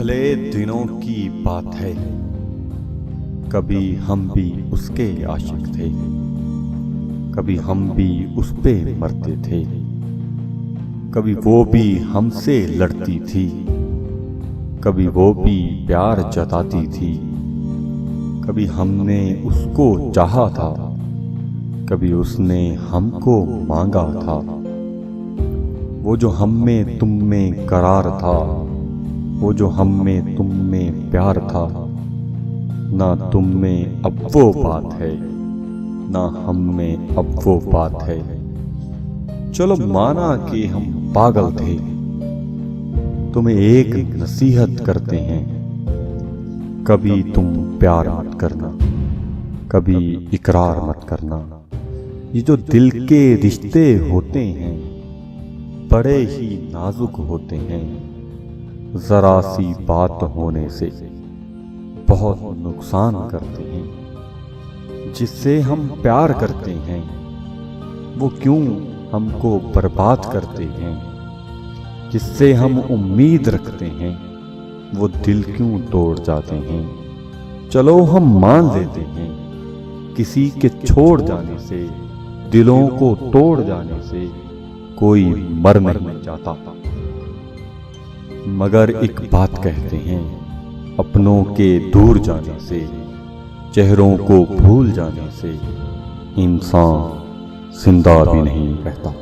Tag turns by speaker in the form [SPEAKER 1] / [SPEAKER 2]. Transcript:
[SPEAKER 1] भले दिनों की बात है, कभी हम भी उसके आशिक थे, कभी हम भी उस पे मरते थे, कभी वो भी हमसे लड़ती थी, कभी वो भी प्यार जताती थी, कभी हमने उसको चाहा था, कभी उसने हमको मांगा था। वो जो हम में तुम में करार था, वो जो हम में तुम में प्यार था, ना तुम में अब वो बात है, ना हम में अब वो बात है। चलो माना कि हम पागल थे, तुम्हें एक नसीहत करते हैं, कभी तुम प्यार मत करना, कभी इकरार मत करना। ये जो दिल के रिश्ते होते हैं बड़े ही नाजुक होते हैं, जरा सी बात होने से बहुत नुकसान करते हैं। जिससे हम प्यार करते हैं वो क्यों हमको बर्बाद करते हैं, जिससे हम उम्मीद रखते हैं वो दिल क्यों तोड़ जाते हैं। चलो हम मान लेते हैं किसी के छोड़ जाने से, दिलों को तोड़ जाने से कोई मर नहीं जाता, मगर एक बात कहते हैं, अपनों के दूर जाने से, चेहरों को भूल जाने से इंसान जिंदा भी नहीं रहता।